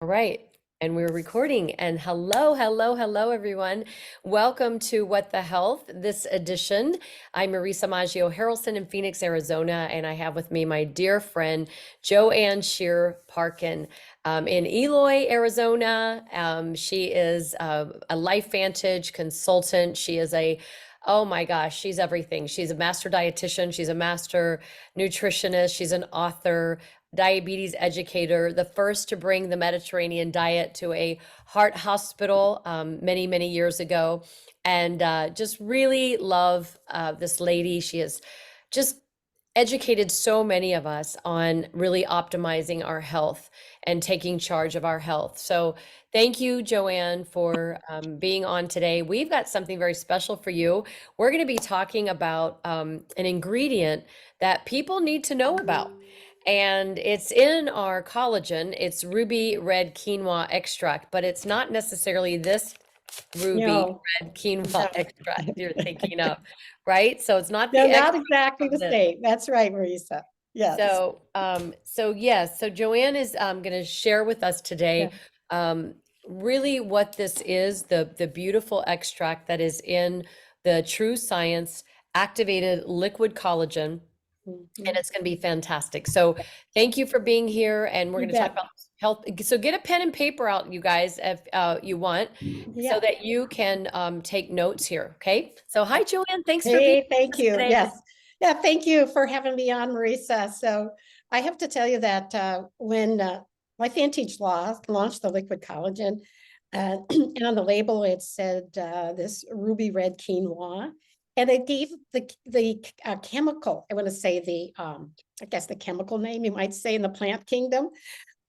All right. And we're recording. And hello, everyone. Welcome to What the Health, this edition. I'm Marisa Maggio, Harelson in Phoenix, Arizona, and I have with me my dear friend, Joanne Shearer Parkin in Eloy, Arizona. She is a LifeVantage consultant. She is oh my gosh, she's everything. She's a master dietitian. She's a master nutritionist. She's an author, diabetes educator, the first to bring the Mediterranean diet to a heart hospital many years ago. And just really love this lady. She has just educated so many of us on really optimizing our health and taking charge of our health. So thank you, Joanne, for being on today. We've got something very special for you. We're going to be talking about an ingredient that people need to know about. And it's in our collagen. It's ruby red quinoa extract, but it's not necessarily this ruby No, red quinoa no, extract you're thinking of, right? So it's not no, the not extract exactly from the this. same. That's right, Marisa. Yes. So yes, so Joanne is going to share with us Yeah. today um, really what this is, the beautiful extract that is in the True Science activated liquid collagen, and Mhm. it's going to be fantastic. So thank you for being here, and we're You going to talk bet. about health. So get a pen and paper out, you guys, if you want, so Yeah. that you can take notes here. Okay. So hi, Joanne. Thanks for being Hey, thank with us you. today. Yes. Yeah, thank you for having me on, Marisa. So I have to tell you that when LifeVantage launched the liquid collagen, and on the label it said this ruby red quinoa, and it gave the chemical. I want to say I guess the chemical name you might say in the plant kingdom,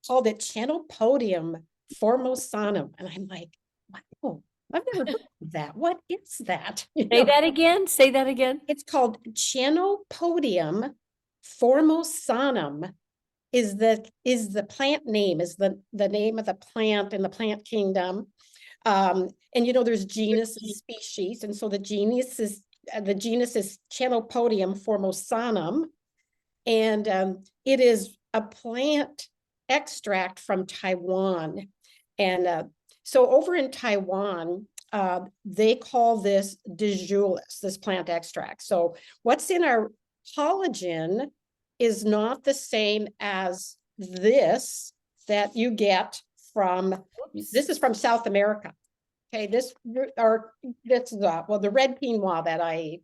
called it Chenopodium formosanum. And I'm like, wow, I've never heard of that. What is that? Say that again. Say that again. It's called Chenopodium formosanum is the plant name, is the name of the plant in the plant kingdom. And there's genus and species. And so the genus is Chenopodium formosanum. And it is a plant extract from Taiwan. And so over in Taiwan, they call this Dijulis, this plant extract. So what's in our collagen is not the same as this that you get from, this is from South America. Okay, this is the red quinoa that I eat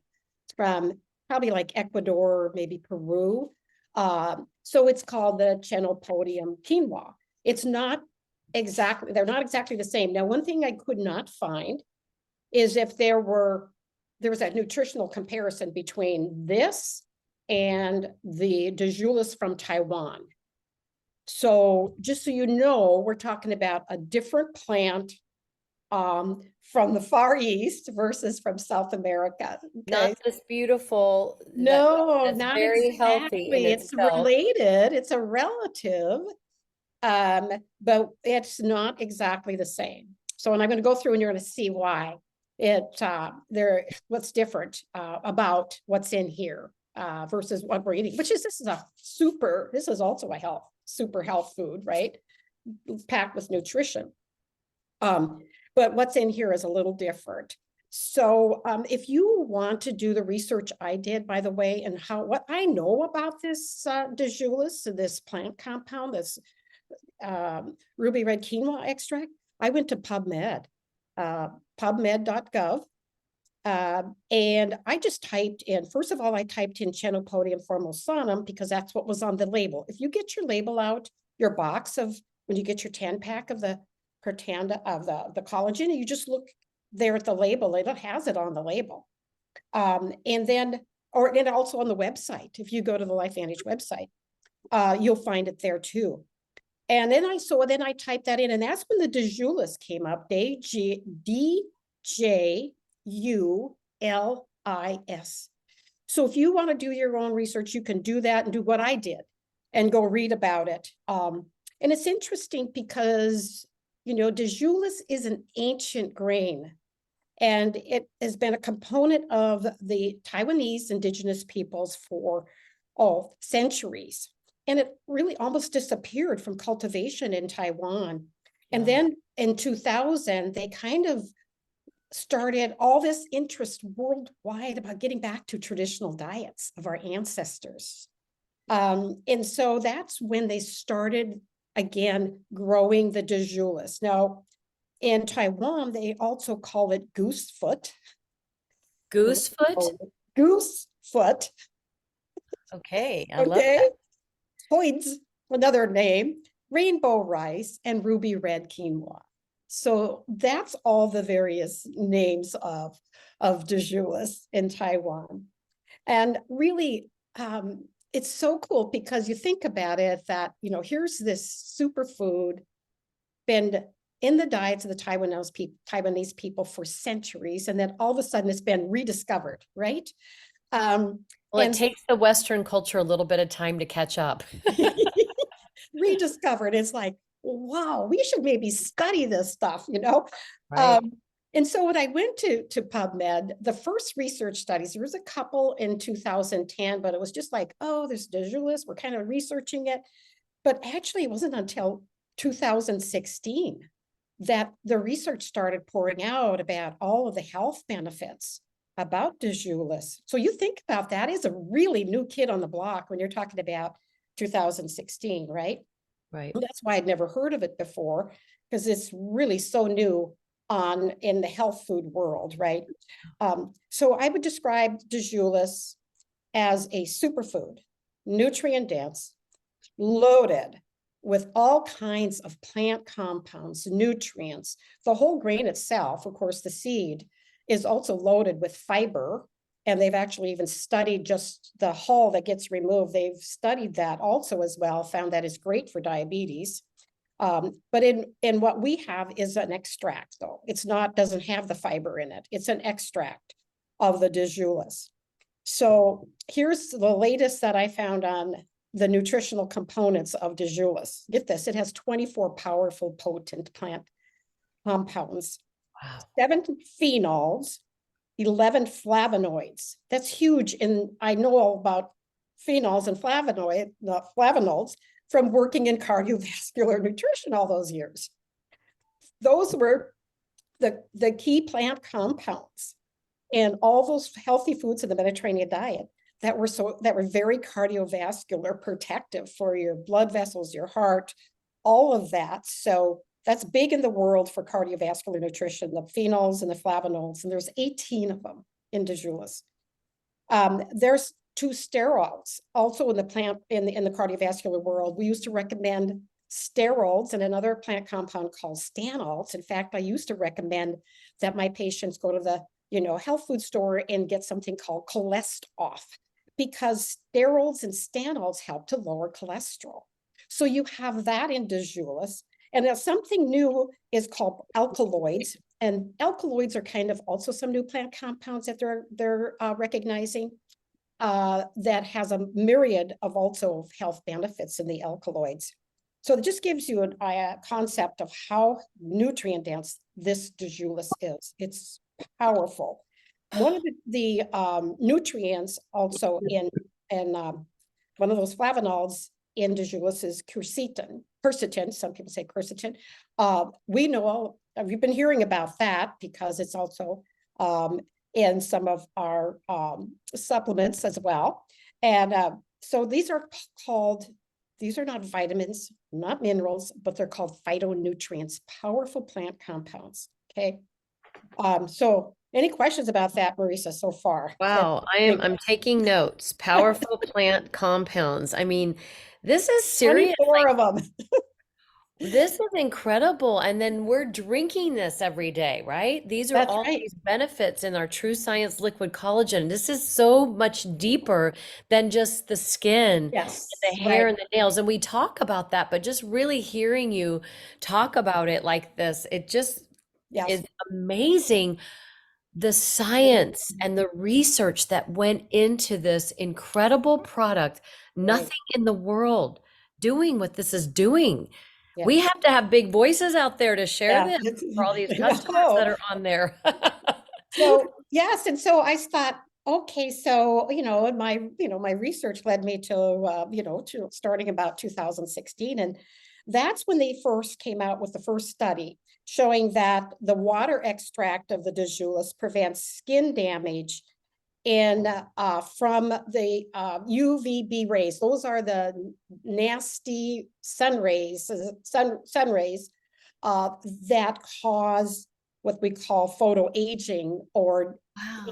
from probably like Ecuador, maybe Peru. So it's called the Chenopodium quinoa. It's not they're not exactly the same. Now, one thing I could not find is if there was a nutritional comparison between this and the Dijulis from Taiwan. So just so you know, we're talking about a different plant from the Far East versus from South America. Okay. Not this beautiful No, that's not very healthy in exactly. It's itself. related, it's a relative, but it's not exactly the same. So, and I'm going to go through and you're going to see why what's different about what's in here versus what we're eating, this is also a super health food, right? Packed with nutrition. But what's in here is a little different. So if you want to do the research I did, by the way, and what I know about this Dijulis, this plant compound, this ruby red quinoa extract, I went to PubMed, pubmed.gov. And I just typed in, first of all, I typed in Chenopodium formosanum because that's what was on the label. If you get your label out, your box of, when you get your 10-pack of the the collagen, and you just look there at the label, it has it on the label. And then also on the website, if you go to the LifeVantage website, you'll find it there too. And then I typed that in, and that's when the Dijulis came up, Dijulis. So if you want to do your own research, you can do that and do what I did and go read about it. And it's interesting because, Dijulis is an ancient grain, and it has been a component of the Taiwanese indigenous peoples for centuries. And it really almost disappeared from cultivation in Taiwan And then in 2000, they kind of started all this interest worldwide about getting back to traditional diets of our ancestors. And so that's when they started again growing the de Julis. Now, in Taiwan, they also call it goose foot. Goosefoot? Goose foot. Okay, I love Okay. that. Hoids, another name, rainbow rice, and ruby red quinoa. So that's all the various names of de Julis in Taiwan. And really, it's so cool because you think about it that, here's this superfood been in the diets of the Taiwanese people for centuries, and then all of a sudden it's been rediscovered, right? Well, it And takes the Western culture a little bit of time to catch up. rediscovered. It's like, wow, we should maybe study this stuff, Right. And so when I went to PubMed, the first research studies, there was a couple in 2010, but it was just like, oh, there's de Julis, we're kind of researching it. But actually, it wasn't until 2016 that the research started pouring out about all of the health benefits about de Julis. So you think about that is a really new kid on the block when you're talking about 2016, right? Right. That's why I'd never heard of it before, because it's really so new in the health food world, right? So I would describe de Julis as a superfood, nutrient dense, loaded with all kinds of plant compounds, nutrients. The whole grain itself, of course, the seed, is also loaded with fiber. And they've actually even studied just the hull that gets removed. They've studied that also as well, found that is great for diabetes. But in what we have is an extract, though. It's not, doesn't have the fiber in it. It's an extract of the de Julis. So here's the latest that I found on the nutritional components of de Julis. Get this, it has 24 powerful, potent plant compounds, Wow. 7 phenols, 11 flavonoids. That's huge. And I know all about phenols and flavonoids from working in cardiovascular nutrition all those years. Those were the key plant compounds and all those healthy foods in the Mediterranean diet that were very cardiovascular protective for your blood vessels, your heart, all of that. So that's big in the world for cardiovascular nutrition, the phenols and the flavonols, and there's 18 of them in de Julis. There's 2 sterols also in the plant in the cardiovascular world. We used to recommend sterols and another plant compound called stanols. In fact, I used to recommend that my patients go to the health food store and get something called cholesterol, because sterols and stanols help to lower cholesterol. So you have that in de Julis. And then something new is called alkaloids. And alkaloids are kind of also some new plant compounds that they're recognizing that has a myriad of also health benefits in the alkaloids. So it just gives you a concept of how nutrient dense this de Julis is. It's powerful. One of the nutrients also in one of those flavonols in de Julis is quercetin. Some people say quercetin. We know, we've been hearing about that because it's also in some of our supplements as well. And so these are not vitamins, not minerals, but they're called phytonutrients, powerful plant compounds. Okay. So any questions about that, Marisa, so far? Wow, I'm taking notes. Powerful plant compounds. I mean, this is serious. 24 of them. This is incredible. And then we're drinking this every day, right? These are That's all right. these benefits in our True Science liquid collagen. This is so much deeper than just the skin, Yes, the hair, right. and the nails. And we talk about that, but just really hearing you talk about it like this, it just Yes. is amazing. The science and the research that went into this incredible product, Right. nothing in the world doing what this is doing. We Yes. have to have big voices out there to share Yeah. this for all these I customers that know. are on there. So yes, and so I thought, okay, so my research led me to to starting about 2016, and That's when they first came out with the first study showing that the water extract of the Dejulus prevents skin damage in from the UVB rays. Those are the nasty sun rays that cause what we call photoaging, or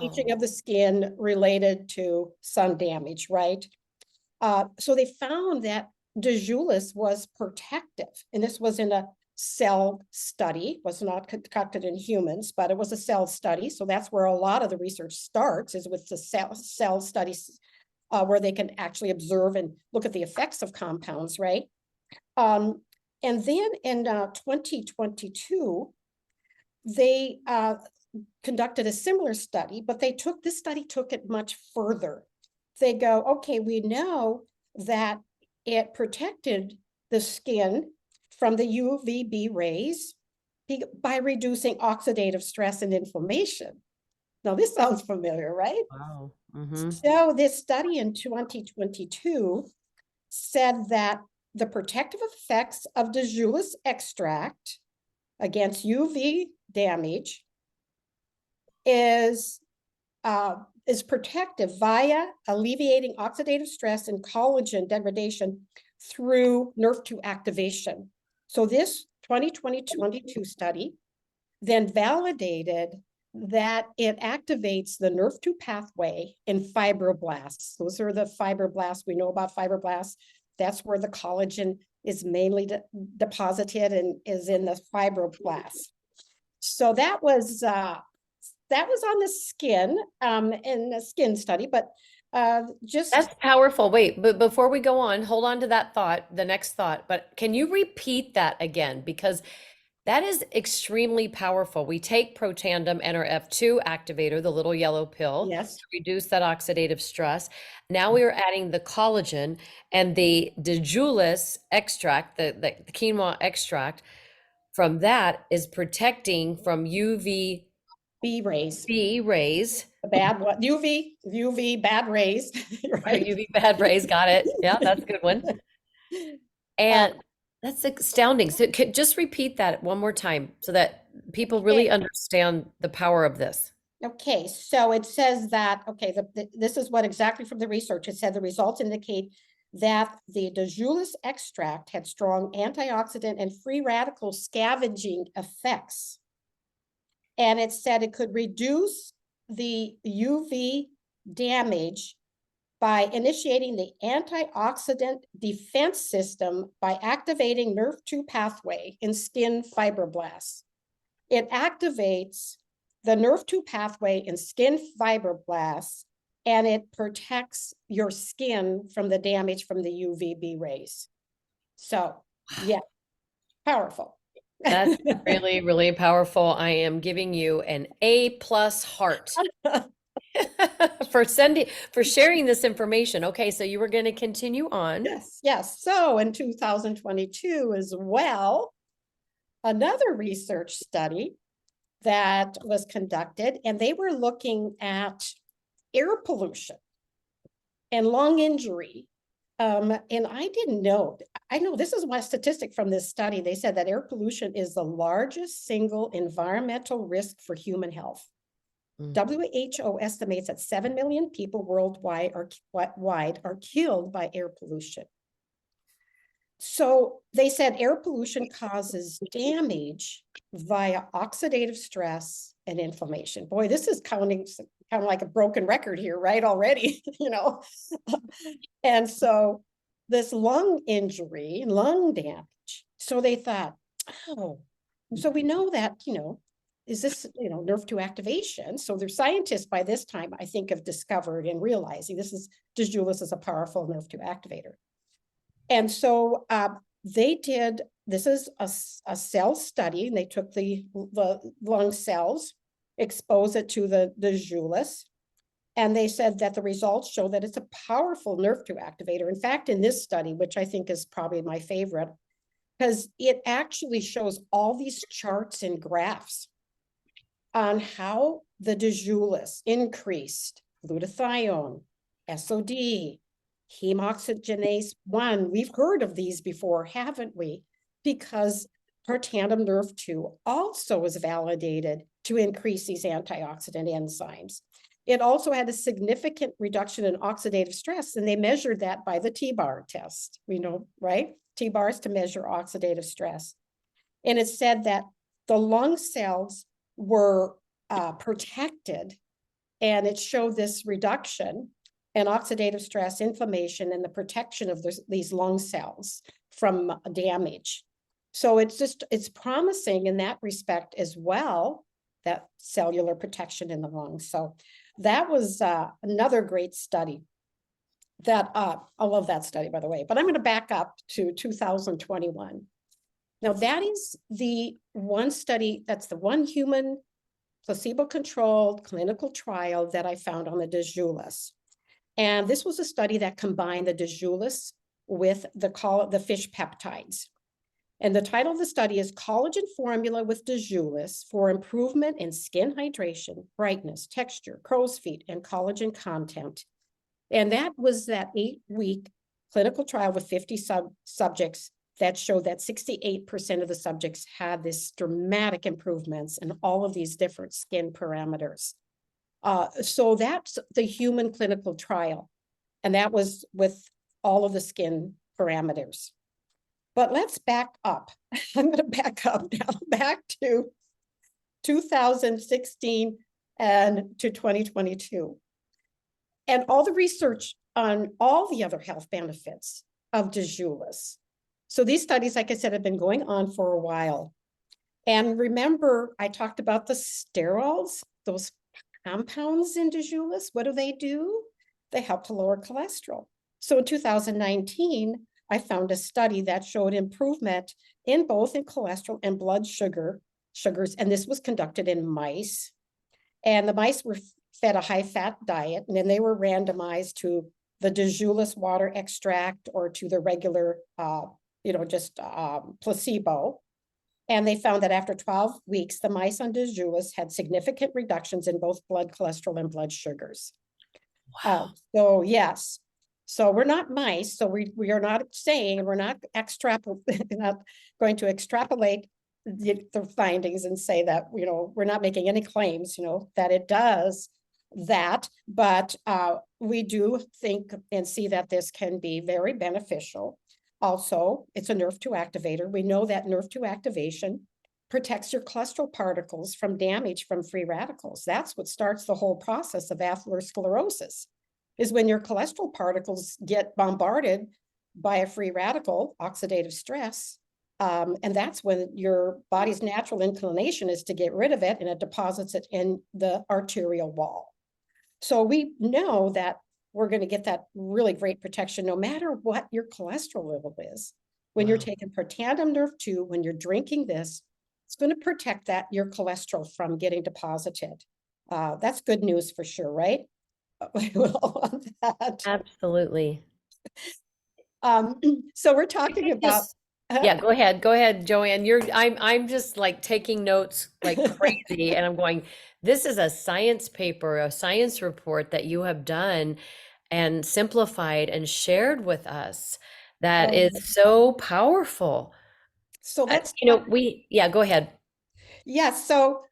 aging Wow. of the skin related to sun damage, right? So they found that Dejulus was protective, and this was in a cell study, was not conducted in humans, but it was a cell study. So that's where a lot of the research starts, is with the cell studies, where they can actually observe and look at the effects of compounds, right? And then in 2022, they conducted a similar study, but this study took it much further. They go, okay, we know that it protected the skin from the UVB rays by reducing oxidative stress and inflammation. Now, this sounds familiar, right? Wow. Mm-hmm. So this study in 2022 said that the protective effects of Dejulus extract against UV damage is protective via alleviating oxidative stress and collagen degradation through NRF2 activation. So this 2022 study then validated that it activates the NRF2 pathway in fibroblasts. Those are the fibroblasts. We know about fibroblasts. That's where the collagen is mainly deposited and is in the fibroblasts. So that was on the skin, in the skin study, but just That's powerful. Wait, but before we go on, hold on to that thought, the next thought. But can you repeat that again? Because that is extremely powerful. We take Protandim NRF2 activator, the little yellow pill, yes, to reduce that oxidative stress. Now we are adding the collagen and the Dejulus extract, the quinoa extract from that is protecting from UVB B rays, rays. the bad what UV bad rays, Or right? UV bad rays, got it. Yeah, that's a good one. Uh, And that's astounding. So just repeat that one more time so that people really okay, understand the power of this. okay, so it says that, okay, this is what exactly from the research. It said the results indicate that the Dejulus extract had strong antioxidant and free radical scavenging effects. And it said it could reduce the UV damage by initiating the antioxidant defense system by activating NRF2 pathway in skin fibroblasts. It activates the NRF2 pathway in skin fibroblasts, and it protects your skin from the damage from the UVB rays. So, yeah, powerful. That's really, really powerful. I am giving you an A plus heart for sharing this information. Okay, so you were going to continue on. Yes, yes. So in 2022 as well, another research study that was conducted, and they were looking at air pollution and lung injury. And I didn't know, I know this is one statistic from this study. They said that air pollution is the largest single environmental risk for human health. Mm. WHO estimates that 7 million people worldwide are killed by air pollution. So they said air pollution causes damage via oxidative stress and inflammation. Boy, this is kind of like a broken record here, right? Already, And so this lung injury, lung damage. So they thought, oh, so we know that, is this, NRF2 activation? So their scientists by this time, I think, have discovered and realizing Dejulus is a powerful NRF2 activator. And so they did, this is a cell study, and they took the lung cells, exposed it to the Dejulus, and they said that the results show that it's a powerful NRF2 activator. In fact, in this study, which I think is probably my favorite, because it actually shows all these charts and graphs on how the Dejulus increased glutathione, SOD, heme oxygenase 1. We've heard of these before, haven't we? because Protandim Nerve 2 also was validated to increase these antioxidant enzymes. It also had a significant reduction in oxidative stress, and they measured that by the T-bar test. We know, right? T-bars to measure oxidative stress. And it said that the lung cells were protected, and it showed this reduction in oxidative stress, inflammation, and the protection of these lung cells from damage. So it's promising in that respect as well, that cellular protection in the lungs. So that was another great study that I love that study, by the way, but I'm going to back up to 2021. Now that is the one study, that's the one human placebo-controlled clinical trial that I found on the Dejulus. And this was a study that combined the Dejulus with the fish peptides. And the title of the study is Collagen Formula with Dejulus for Improvement in Skin Hydration, Brightness, Texture, Crow's Feet, and Collagen Content. And that was that 8-week clinical trial with 50 subjects that showed that 68% of the subjects had this dramatic improvements in all of these different skin parameters. So that's the human clinical trial. And that was with all of the skin parameters. But let's back up. I'm going to back up now, back to 2016 and to 2022. And all the research on all the other health benefits of Dejulus. So these studies, like I said, have been going on for a while. And remember, I talked about the sterols, those compounds in Dejulus. What do? They help to lower cholesterol. So in 2019, I found a study that showed improvement in both in cholesterol and blood sugars, and this was conducted in mice. And the mice were fed a high-fat diet, and then they were randomized to the Dejulus water extract or to the regular, placebo. And they found that after 12 weeks, the mice on Dejulus had significant reductions in both blood cholesterol and blood sugars. Wow. So yes. So we're not mice, so we are not saying, we're not going to extrapolate the findings and say that, we're not making any claims, that it does that, but we do think and see that this can be very beneficial. Also, it's a nerve 2 activator. We know that nerve 2 activation protects your cholesterol particles from damage from free radicals. That's what starts the whole process of atherosclerosis, is when your cholesterol particles get bombarded by a free radical, oxidative stress, and that's when your body's natural inclination is to get rid of it, and it deposits it in the arterial wall. So we know that we're going to get that really great protection no matter what your cholesterol level is. When you're taking Protandim Nerve 2, when you're drinking this, it's going to protect your cholesterol from getting deposited. That's good news for sure, right? On that. Absolutely. So we're talking about. Yeah, go ahead, Joanne. I'm just like taking notes like crazy, and I'm going, this is a science paper, a science report that you have done and simplified and shared with us that is so powerful. So let's Yeah, go ahead. Yeah, so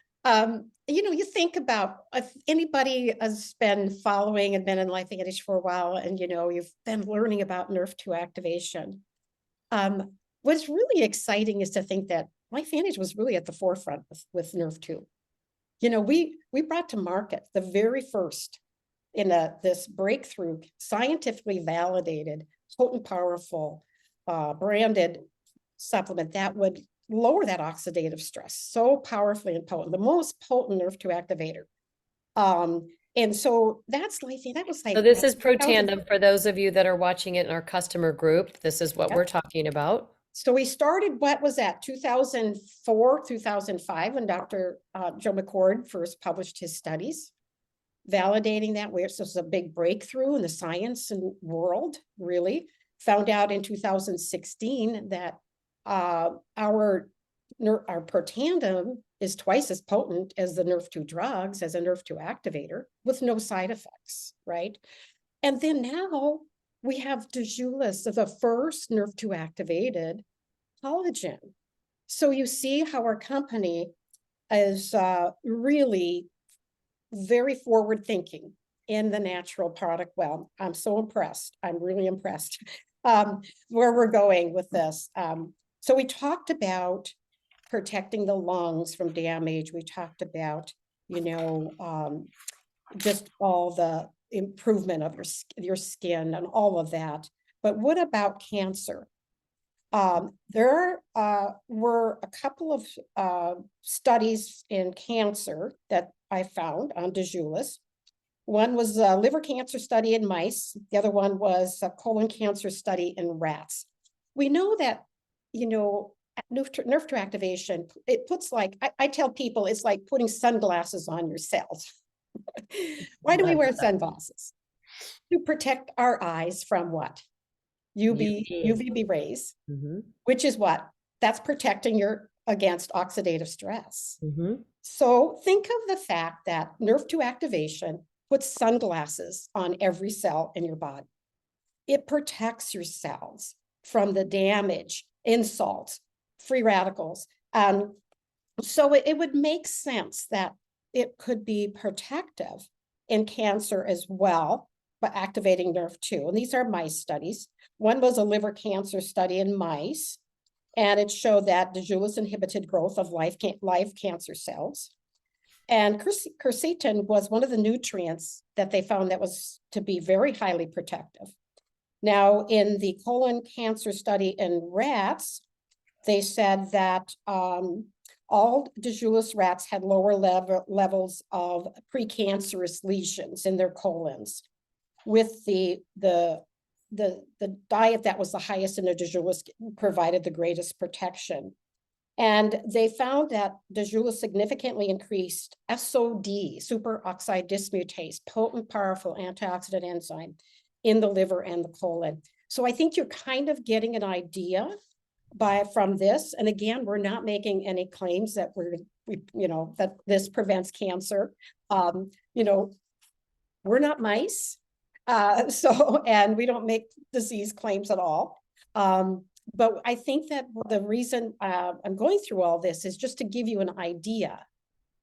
you think about if anybody has been following and been in LifeVantage for a while, and you've been learning about nerve 2 activation. What's really exciting is to think that LifeVantage was really at the forefront with nerve 2. We brought to market the very first in this breakthrough, scientifically validated, potent, powerful, branded supplement that would lower that oxidative stress so powerfully and potent, the most potent nerve 2 activator. And so that's like, that was like. So this is Protandim for those of you that are watching it in our customer group. This is what we're talking about. So we started, what was that, 2004, 2005, when Dr. Joe McCord first published his studies, validating that. So this is a big breakthrough in the science and world, really. Found out in 2016 that our Protandim is twice as potent as the nerve 2 drugs, as a nerve 2 activator, with no side effects, right? And then now we have Dejulus, the first nerve 2 activated collagen. So you see how our company is really very forward thinking in the natural product. Well, I'm so impressed. I'm really impressed where we're going with this. So we talked about protecting the lungs from damage. We talked about, just all the improvement of your skin and all of that. But what about cancer? There were a couple of studies in cancer that I found on Dejulis. One was a liver cancer study in mice. The other one was a colon cancer study in rats. We know that, nerve to activation, it puts like, I tell people it's like putting sunglasses on your cells. Why do we wear sunglasses? To protect our eyes from what? UVB rays, which is what? That's protecting your against oxidative stress. So think of the fact that nerve two activation puts sunglasses on every cell in your body. It protects your cells from the damage, insults, free radicals. So it would make sense that it could be protective in cancer as well, by activating nerve two. And these are mice studies. One was a liver cancer study in mice, and it showed that Dejulis inhibited growth of live cancer cells. And quercetin was one of the nutrients that they found that was to be very highly protective. Now, in the colon cancer study in rats, they said that all Dejulis rats had lower levels of precancerous lesions in their colons, with the diet that was the highest in the Dejulis provided the greatest protection. And they found that Dejulis significantly increased SOD, superoxide dismutase, potent, powerful antioxidant enzyme in the liver and the colon. So I think you're kind of getting an idea from this. And again, we're not making any claims that that this prevents cancer. We're not mice. And we don't make disease claims at all. But I think that the reason I'm going through all this is just to give you an idea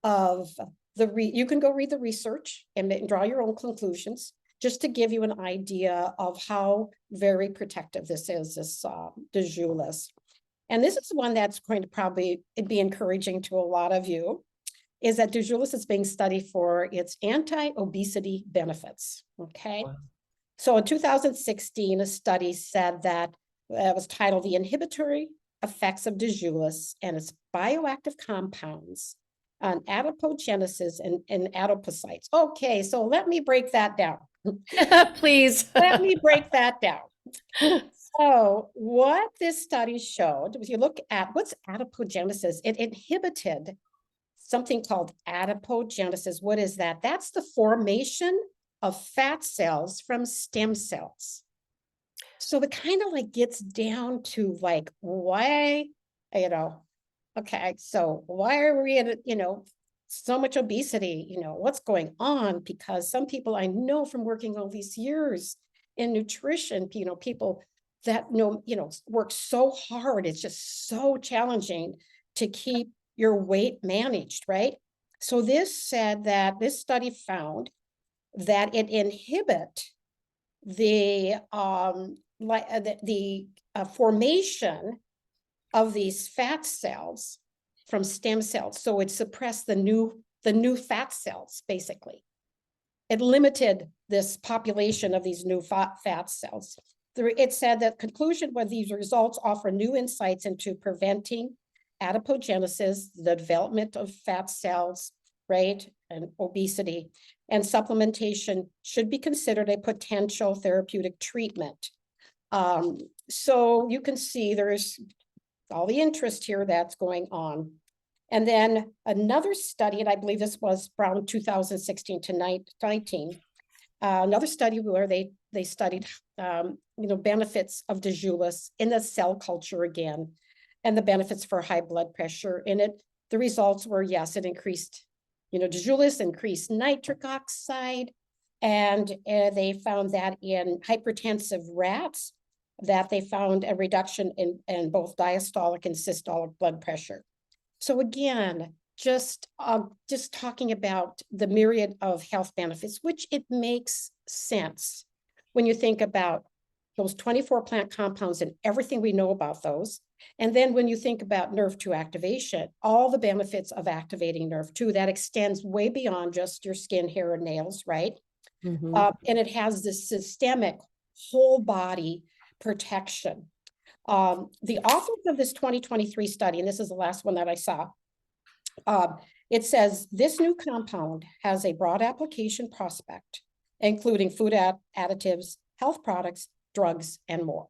of you can go read the research and draw your own conclusions, just to give you an idea of how very protective this is, this Dejulis. And this is one that's going to probably be encouraging to a lot of you, is that Dejulis is being studied for its anti-obesity benefits, okay? Wow. So in 2016, a study said that it was titled The Inhibitory Effects of Dejulis and Its Bioactive Compounds on Adipogenesis and Adipocytes. Okay, so let me break that down. Please. Let me break that down. So what this study showed, if you look at what's adipogenesis, it inhibited something called adipogenesis. What is that? That's the formation of fat cells from stem cells. So it kind of like gets down to like, why, okay, so why are we in, so much obesity, what's going on? Because some people I know from working all these years in nutrition, people that work so hard, it's just so challenging to keep your weight managed, right? So this study found that it inhibit the formation of these fat cells from stem cells. So it suppressed the new fat cells, basically. It limited this population of these new fat cells. It said that conclusion was these results offer new insights into preventing adipogenesis, the development of fat cells, right, and obesity, and supplementation should be considered a potential therapeutic treatment. So you can see there's all the interest here that's going on. And then another study, and I believe this was around 2016 to 19, another study where they studied benefits of Dejulis in the cell culture again, and the benefits for high blood pressure in it. The results were, yes, it increased, Dejulis increased nitric oxide, and they found that in hypertensive rats, that they found a reduction in both diastolic and systolic blood pressure. So again, just talking about the myriad of health benefits, which it makes sense when you think about those 24 plant compounds and everything we know about those. And then when you think about nerve 2 activation, all the benefits of activating nerve 2, that extends way beyond just your skin, hair, and nails, right? Mhm. And it has this systemic whole body protection. The authors of this 2023 study, and this is the last one that I saw, it says this new compound has a broad application prospect, including food additives, health products, drugs, and more.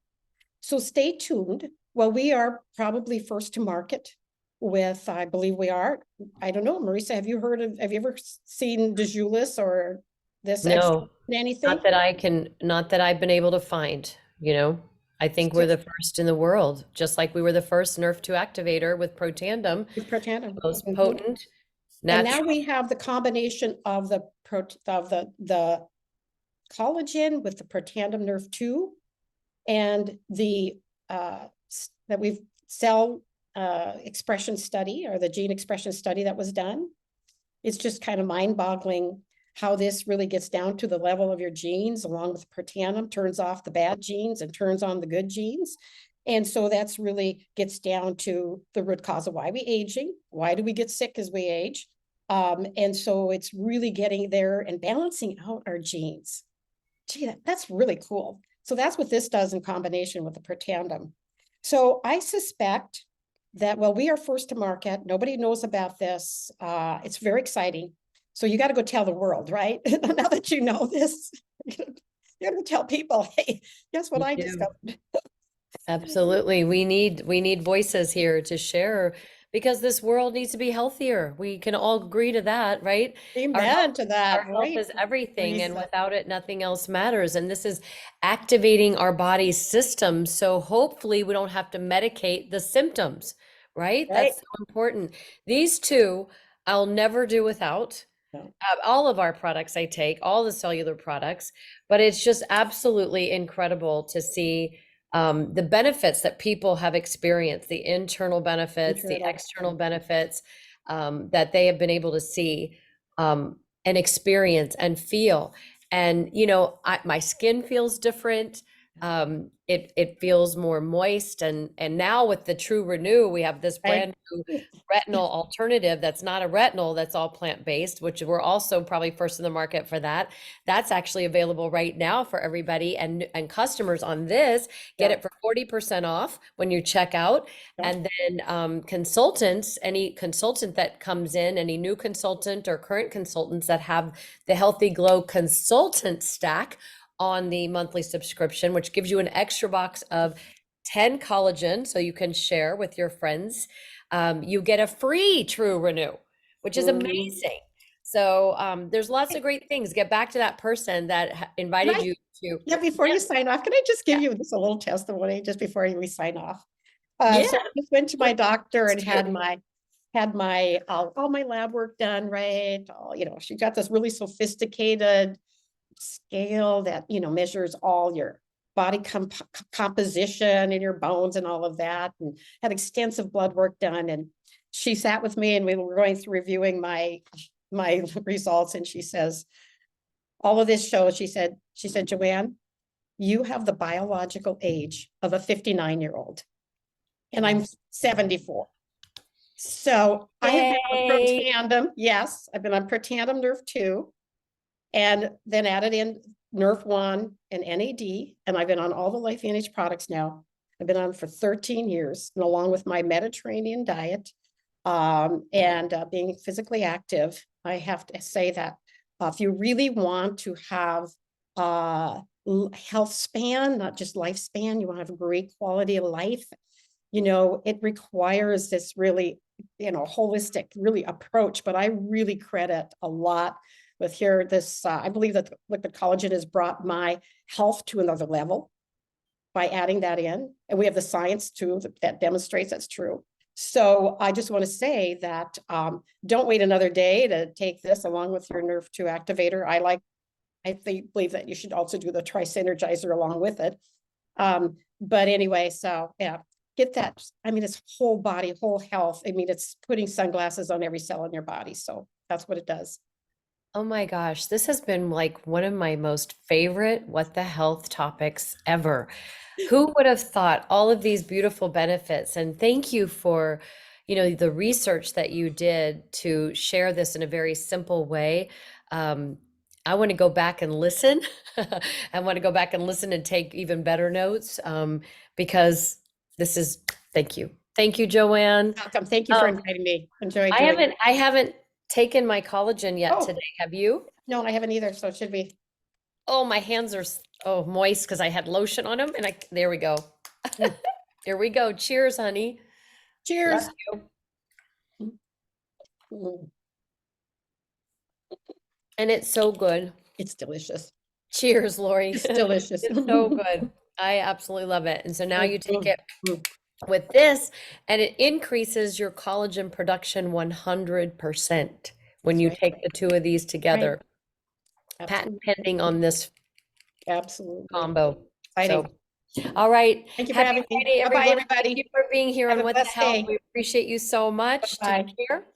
So stay tuned. Well, we are probably first to market with, I believe we are. I don't know, Marisa, have you ever seen Dejulis or this extra No, anything? not that I've been able to find, you know. I think we're the first in the world, just like we were the first Nerf2 activator with Protandim, With Protandim. most Mhm. potent, And now natural. we have the combination of the collagen with the Protandim Nerf 2 and the that we've cell expression study, or the gene expression study that was done. It's just kind of mind-boggling how this really gets down to the level of your genes, along with Protandim, turns off the bad genes and turns on the good genes. And so that's really gets down to the root cause of why we aging. Why do we get sick as we age? And so it's really getting there and balancing out our genes. Gee, that's really cool. So that's what this does in combination with the Protandim. So I suspect that, well, we are first to market. Nobody knows about this. It's very exciting. So you got to go tell the world, right? Now that you know this, you got to tell people, hey, guess what You I do. discovered? Absolutely. We need voices here to share because this world needs to be healthier. We can all agree to that, right? Our Amen health, to our that, health right, is everything, and Marisa? without it, nothing else matters. And this is activating our body's systems. So hopefully we don't have to medicate the symptoms, right? Right? That's so important. These two I'll never do without. No, All of our products I take, all the cellular products, but it's just absolutely incredible to see the benefits that people have experienced, the internal benefits, the internal. external benefits that they have been able to see and experience and feel. And, you know, my skin feels different. It feels more moist. And now with the True Renew, we have this Right? brand new retinol alternative that's not a retinol, that's all plant-based, which we're also probably first in the market for that. That's actually available right now for everybody, and customers on this get Yeah, it for 40% off when you check out. yeah. And then consultants, any consultant that comes in, any new consultant or current consultants that have the Healthy Glow consultant stack on the monthly subscription, which gives you an extra box of 10 collagen so you can share with your friends. You get a free True Renew, which is Mhm. amazing. So there's lots of great things. Get back to that person that Can invited I, you to. yeah, before Yeah, you sign off, can I just give yeah, you this a little testimony just before we sign off? yeah. So I just went to my doctor Let's and do. had my all my lab work done, right? She got this really sophisticated scale that measures all your body composition and your bones and all of that, and had extensive blood work done. And she sat with me and we were going through reviewing my results, and she says, all of this shows, she said, Joanne, you have the biological age of a 59-year-old, and I'm Wow. 74. So I have been on Yay. Protandim. Yes, I've been on Protandim Nerve 2, and then added in Nerve 1 and NAD. And I've been on all the LifeVantage products now. I've been on for 13 years, and along with my Mediterranean diet and being physically active, I have to say that if you really want to have health span, not just lifespan, you want to have a great quality of life, it requires this really, holistic, really approach. But I really credit a lot with here, this, I believe that liquid collagen has brought my health to another level by adding that in. And we have the science too that demonstrates that's true. So I just want to say that don't wait another day to take this along with your Nerve 2 activator. I believe that you should also do the Tri-Synergizer along with it. But anyway, so yeah, get that. I mean, it's whole body, whole health. I mean, it's putting sunglasses on every cell in your body. So that's what it does. Oh my gosh, this has been like one of my most favorite what the health topics ever. Who would have thought all of these beautiful benefits? And thank you for, the research that you did to share this in a very simple way. Um, I want to go back and listen. I want to go back and listen and take even better notes, because this is, thank you. Thank you, Joanne. Welcome. Thank you for Um, inviting me. Enjoy I doing. haven't taken my collagen yet Oh, today. Have you? no, I haven't either. So it should be. Oh, my hands are moist because I had lotion on them, and there we go. Mm. Here we go. Cheers, honey. Love Cheers. you. Mm, And it's so good. it's delicious. Cheers, Lori. It's delicious. It's so good. I absolutely love it. And so now you take Mm, it mm. with this, and it increases your collagen production 100% when That's you right. take the two of these Right. together. Patent Absolutely. pending on this Absolutely. combo. So, Exciting. all right. Thank you for Happy having me. Friday, Bye-bye, everyone. Thank you everybody. for being here Have on a What the blessed Health. day. We appreciate you so much. Take Bye. care.